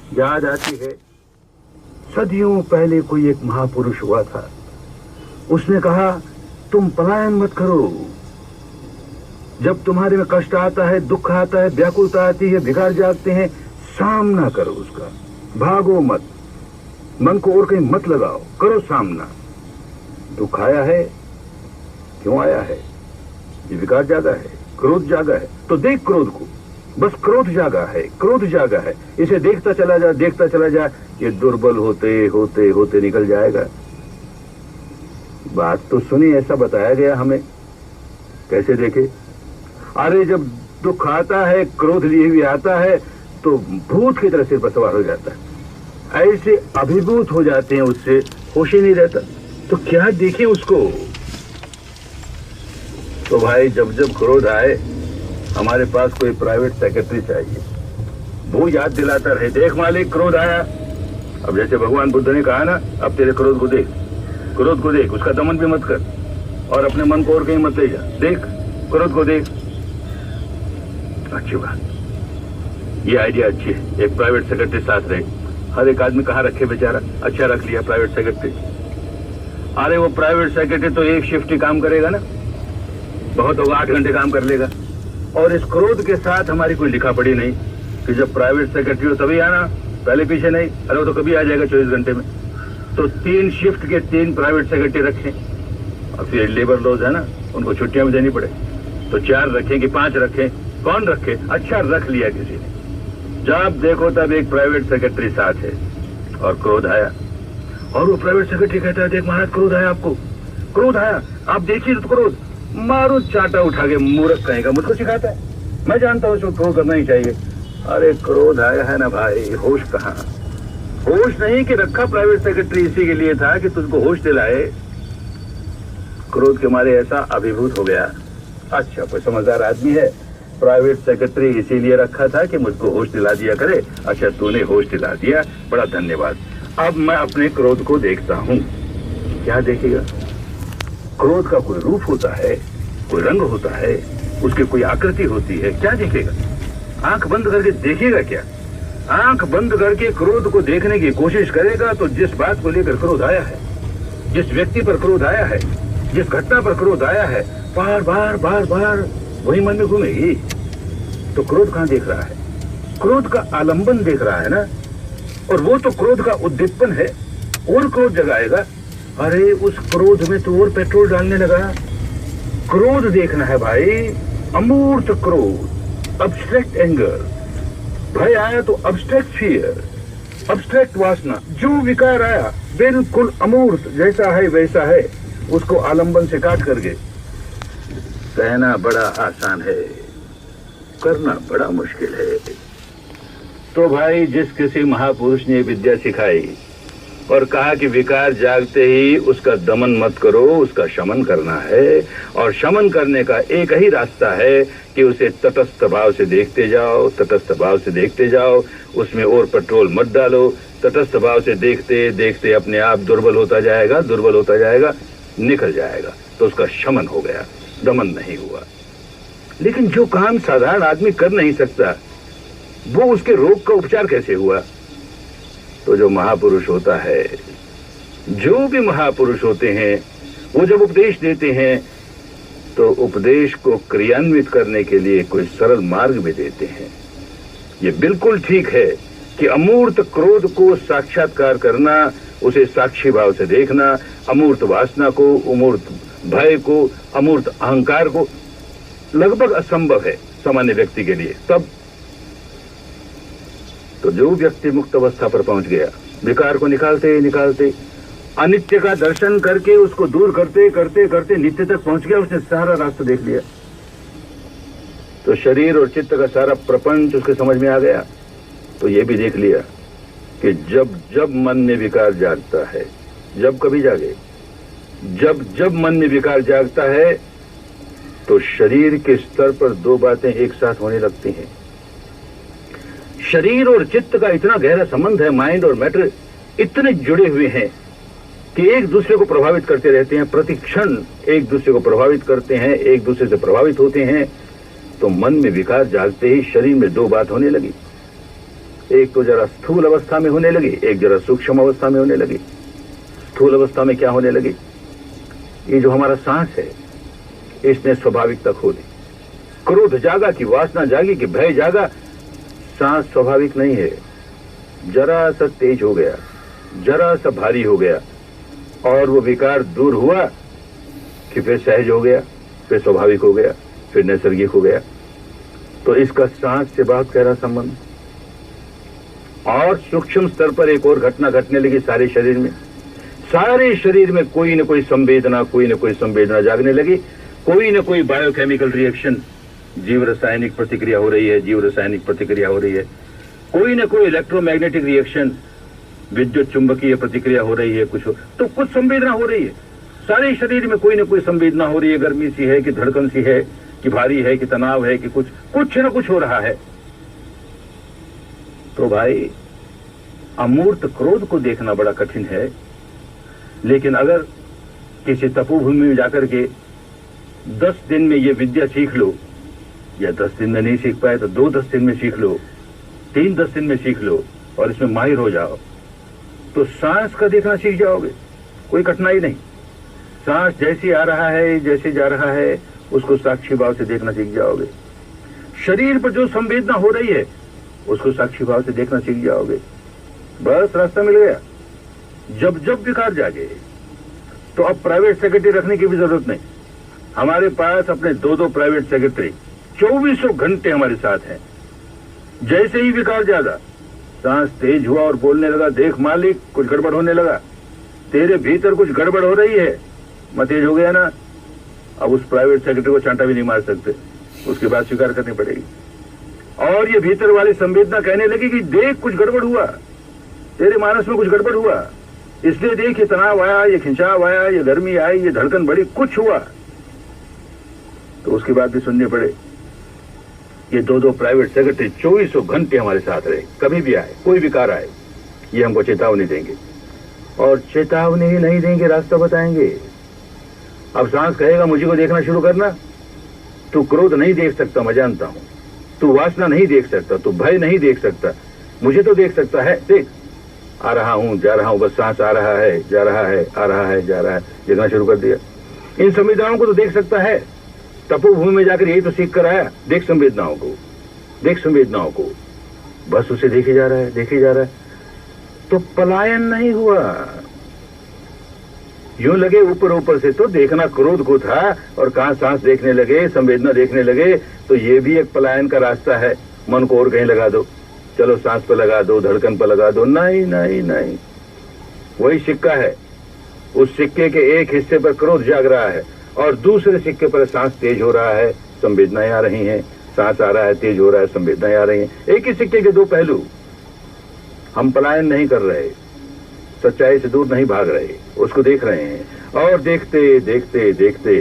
याद आती है, सदियों पहले कोई एक महापुरुष हुआ था। उसने कहा, तुम पलायन मत करो। जब तुम्हारे में कष्ट आता है, दुख आता है, व्याकुलता आती है, विकार जागते हैं, सामना करो उसका, भागो मत, मन को और कहीं मत लगाओ, करो सामना। दुख आया है, क्यों आया है? ये विकार जागा है, क्रोध जागा है, तो देख क्रोध को, बस क्रोध जागा है, क्रोध जागा है, इसे देखता चला जा, देखता चला जा, ये दुर्बल होते होते होते निकल जाएगा। बात तो सुनी, ऐसा बताया गया हमें। कैसे देखे? अरे जब दुख आता है, क्रोध लिए हुए आता है, तो भूत की तरह सिर पर सवार हो जाता है, ऐसे अभिभूत हो जाते हैं, उससे होश ही नहीं रहता। तो क्या देखे उसको? तो भाई जब जब क्रोध आए, हमारे पास कोई प्राइवेट सेक्रेटरी चाहिए, वो याद दिलाता रहे, देख मालिक क्रोध आया। अब जैसे भगवान बुद्ध ने कहा ना, अब तेरे क्रोध को देख, क्रोध को देख, उसका दमन भी मत कर और अपने मन को और कहीं मत ले जा, देख क्रोध को देख। अच्छी बात, ये आइडिया अच्छी है, एक प्राइवेट सेक्रेटरी साथ रहे। हर एक आदमी कहाँ रखे बेचारा, अच्छा रख लिया प्राइवेट सेक्रेटरी। अरे वो प्राइवेट सेक्रेटरी तो एक शिफ्ट ही काम करेगा ना, बहुत होगा 8 घंटे काम कर लेगा। और इस क्रोध के साथ हमारी कोई लिखा पड़ी नहीं कि जब प्राइवेट सेक्रेटरी हो तभी आना, पहले पीछे नहीं। अरे वो तो कभी आ जाएगा 24 घंटे में। तो 3 शिफ्ट के 3 प्राइवेट सेक्रेटरी रखें, और फिर लेबर लॉज है ना, उनको छुट्टियां भी देनी पड़े, तो 4 रखें कि 5 रखें? कौन रखे? अच्छा रख लिया किसी ने। जब देखो तब एक प्राइवेट सेक्रेटरी साथ है, और क्रोध आया, और वो प्राइवेट सेक्रेटरी कहता है, देख महाराज क्रोध आया, आपको क्रोध आया, आप देखिए तो क्रोध, मारो चाटा उठा के, मूर्ख कहेगा, मुझको सिखाता है, मैं जानता हूँ उसको क्रोध करना ही चाहिए। अरे क्रोध आया है ना भाई, होश कहाँ? होश नहीं कि रखा प्राइवेट सेक्रेटरी इसी के लिए था कि तुझको होश दिलाए। क्रोध के मारे ऐसा अभिभूत हो गया। अच्छा कोई समझदार आदमी है, प्राइवेट सेक्रेटरी इसीलिए रखा था कि मुझको होश दिला दिया करे। अच्छा तूने होश दिला दिया, बड़ा धन्यवाद। अब मैं अपने क्रोध को देखता हूँ। क्या देखेगा? क्रोध का कोई रूप होता है, कोई रंग होता है, उसकी कोई आकृति होती है, क्या देखेगा? आंख बंद करके देखेगा क्या? आंख बंद करके क्रोध को देखने की कोशिश करेगा तो जिस बात को लेकर क्रोध आया है, जिस व्यक्ति पर क्रोध आया है, जिस घटना पर क्रोध आया है, बार बार बार बार वही मन में घूमेगी। तो क्रोध कहां देख रहा है? क्रोध का आलंबन देख रहा है ना, और वो तो क्रोध का उद्दीपन है, और क्रोध जगाएगा। अरे उस क्रोध में तो और पेट्रोल डालने लगा। क्रोध देखना है भाई, अमूर्त क्रोध, अब्स्ट्रैक्ट एंगर। भय आया तो अब्स्ट्रैक्ट फियर, अब्स्ट्रैक्ट वासना। जो विकार आया बिल्कुल अमूर्त, जैसा है वैसा है, उसको आलंबन से काट करके कहना बड़ा आसान है, करना बड़ा मुश्किल है। तो भाई जिस किसी महापुरुष ने विद्या सिखाई और कहा कि विकार जागते ही उसका दमन मत करो, उसका शमन करना है, और शमन करने का एक ही रास्ता है कि उसे तटस्थ भाव से देखते जाओ, तटस्थ भाव से देखते जाओ, उसमें और पेट्रोल मत डालो। तटस्थ भाव से देखते देखते अपने आप दुर्बल होता जाएगा, दुर्बल होता जाएगा, निकल जाएगा, तो उसका शमन हो गया, दमन नहीं हुआ। लेकिन जो काम साधारण आदमी कर नहीं सकता, वो उसके रोग का उपचार कैसे हुआ? तो जो महापुरुष होता है, जो भी महापुरुष होते हैं, वो जब उपदेश देते हैं तो उपदेश को क्रियान्वित करने के लिए कोई सरल मार्ग भी देते हैं। ये बिल्कुल ठीक है कि अमूर्त क्रोध को साक्षात्कार करना, उसे साक्षी भाव से देखना, अमूर्त वासना को, अमूर्त भय को, अमूर्त अहंकार को लगभग असंभव है सामान्य व्यक्ति के लिए। तब तो जो व्यक्ति मुक्त अवस्था पर पहुंच गया, विकार को निकालते निकालते, अनित्य का दर्शन करके उसको दूर करते करते करते नित्य तक पहुंच गया, उसने सारा रास्ता देख लिया। तो शरीर और चित्त का सारा प्रपंच उसके समझ में आ गया। तो ये भी देख लिया कि जब जब मन में विकार जागता है, जब कभी जागे, जब जब मन में विकार जागता है, तो शरीर के स्तर पर 2 बातें एक साथ होने लगती हैं। शरीर और चित्त का इतना गहरा संबंध है, माइंड और मैटर इतने जुड़े हुए हैं कि एक दूसरे को प्रभावित करते रहते हैं, प्रति क्षण एक दूसरे को प्रभावित करते हैं, एक दूसरे से प्रभावित होते हैं। तो मन में विकार जागते ही शरीर में 2 बात होने लगी। एक तो जरा स्थूल अवस्था में होने लगी, एक जरा सूक्ष्म अवस्था में होने लगी। स्थूल अवस्था में क्या होने लगी? ये जो हमारा सांस है इसने स्वाभाविकता खो दी। क्रोध जागा कि वासना जागी कि भय जागा, सांस स्वाभाविक नहीं है। जरा सा तेज हो गया, जरा सा भारी हो गया और वो विकार दूर हुआ कि फिर सहज हो गया, फिर स्वाभाविक हो गया, फिर नैसर्गिक हो गया। तो इसका सांस से बहुत गहरा संबंध। और सूक्ष्म स्तर पर एक और घटना घटने लगी सारे शरीर में। सारे शरीर में कोई न कोई संवेदना जागने लगी। कोई न कोई बायोकेमिकल रिएक्शन, जीव रासायनिक प्रतिक्रिया हो रही है, जीव रासायनिक प्रतिक्रिया हो रही है। कोई न कोई इलेक्ट्रोमैग्नेटिक रिएक्शन, विद्युत चुंबकीय प्रतिक्रिया हो रही है। तो कुछ संवेदना हो रही है। सारे शरीर में कोई न कोई संवेदना हो रही है। गर्मी सी है कि धड़कन सी है कि भारी है कि तनाव है कि कुछ न कुछ हो रहा है। तो भाई, अमूर्त क्रोध को देखना बड़ा कठिन है। लेकिन अगर किसी तपोभूमि में जाकर के 10 दिन में ये विद्या सीख लो, या 10 दिन में नहीं सीख पाए तो 2-10 दिन में सीख लो, 3-10 दिन में सीख लो और इसमें माहिर हो जाओ, तो सांस का देखना सीख जाओगे। कोई कठिनाई नहीं। सांस जैसी आ रहा है, जैसे जा रहा है, उसको साक्षी भाव से देखना सीख जाओगे। शरीर पर जो संवेदना हो रही है उसको साक्षी भाव से देखना सीख जाओगे। बस रास्ता मिल गया। जब जब विकार जागे तो अब प्राइवेट सेक्रेटरी रखने की भी जरूरत नहीं। हमारे पास अपने 2-2 प्राइवेट सेक्रेटरी 2400 घंटे हमारे साथ हैं। जैसे ही विकार जागा, सांस तेज हुआ और बोलने लगा, देख मालिक कुछ गड़बड़ होने लगा, तेरे भीतर कुछ गड़बड़ हो रही है। मैं तेज हो गया ना, अब उस प्राइवेट सेक्रेटरी को चांटा भी नहीं मार सकते, उसके बाद स्वीकार करनी पड़ेगी। और ये भीतर वाली संवेदना कहने लगी कि देख कुछ गड़बड़ हुआ, तेरे मानस में कुछ गड़बड़ हुआ, इसलिए देख ये तनाव आया, ये खिंचाव आया, ये गर्मी आई, ये धड़कन बढ़ी, कुछ हुआ। तो उसकी बात भी सुननी पड़े। ये 2-2 प्राइवेट सेक्रेटरी 2400 घंटे हमारे साथ रहे। कभी भी आए, कोई विकार आए, ये हमको चेतावनी देंगे। और चेतावनी ही नहीं देंगे, रास्ता बताएंगे। अब सांस कहेगा मुझे को देखना शुरू करना, तू क्रोध नहीं देख सकता, मैं जानता हूं। तू वासना नहीं देख सकता, तू भय नहीं देख सकता, मुझे तो देख सकता है। देख, आ रहा हूं, जा रहा हूं, बस सांस आ रहा है, जा रहा है, आ रहा है, जा रहा है, देखना शुरू कर दिया। इन संवेदनाओं को तो देख सकता है। तपोभूमि में जाकर यही तो सीख कर आया। देख संवेदनाओं को, देख संवेदनाओं को, बस उसे देखे जा रहा है, देखे जा रहा है। तो पलायन नहीं हुआ। यूं लगे ऊपर ऊपर से तो देखना क्रोध को था, और कहां सांस देखने लगे, संवेदना देखने लगे, तो ये भी एक पलायन का रास्ता है। मन को और कहीं लगा दो, चलो सांस पर लगा दो, धड़कन पर लगा दो। नहीं नहीं नहीं, वही सिक्का है। उस सिक्के के एक हिस्से पर क्रोध जाग रहा है और दूसरे सिक्के पर सांस तेज हो रहा है, संवेदनाएं आ रही हैं। सांस आ रहा है, तेज हो रहा है, संवेदनाएं आ रही हैं। एक ही सिक्के के 2 पहलू। हम पलायन नहीं कर रहे, सच्चाई से दूर नहीं भाग रहे, उसको देख रहे हैं। और देखते देखते देखते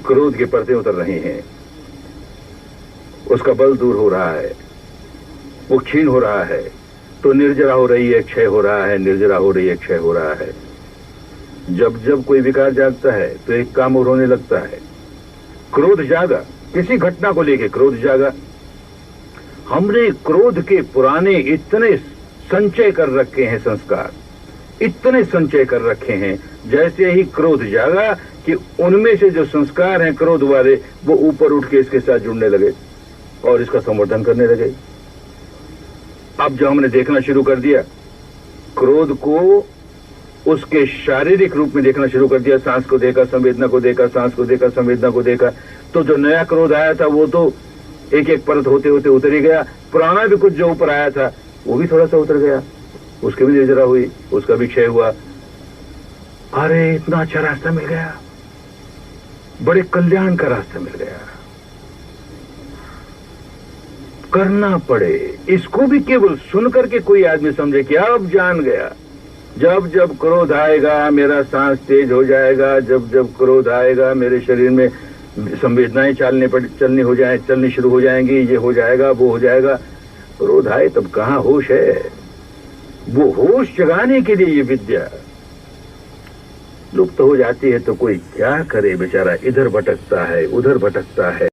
क्रोध के पर्दे उतर रहे हैं। उसका बल दूर हो रहा है, वो क्षीण हो रहा है। तो निर्जरा हो रही है, क्षय हो रहा है, निर्जरा हो रही है, क्षय हो रहा है। जब जब कोई विकार जागता है तो एक काम और होने लगता है। क्रोध जागा, किसी घटना को लेके क्रोध जागा। हमने क्रोध के पुराने इतने संचय कर रखे हैं, संस्कार इतने संचय कर रखे हैं, जैसे ही क्रोध जागा कि उनमें से जो संस्कार हैं क्रोध वाले, वो ऊपर उठ के इसके साथ जुड़ने लगे और इसका संवर्धन करने लगे। अब जब हमने देखना शुरू कर दिया क्रोध को, उसके शारीरिक रूप में देखना शुरू कर दिया, सांस को देखा, संवेदना को देखा, सांस को देखा, संवेदना को देखा, तो जो नया क्रोध आया था वो तो एक एक परत होते होते उतर ही गया। पुराना भी कुछ जो ऊपर आया था वो भी थोड़ा सा उतर गया, उसकी भी निर्जरा हुई, उसका भी क्षय हुआ। अरे इतना अच्छा रास्ता मिल गया, बड़े कल्याण का रास्ता मिल गया। करना पड़े, इसको भी केवल सुन करके कोई आदमी समझे कि अब जान गया। जब जब क्रोध आएगा मेरा सांस तेज हो जाएगा, जब जब क्रोध आएगा मेरे शरीर में संवेदनाएं चलनी शुरू हो जाएंगी, ये हो जाएगा, वो हो जाएगा। क्रोध आए तब कहां होश है। वो होश जगाने के लिए ये विद्या लुप्त हो जाती है तो कोई क्या करे बेचारा, इधर भटकता है, उधर भटकता है।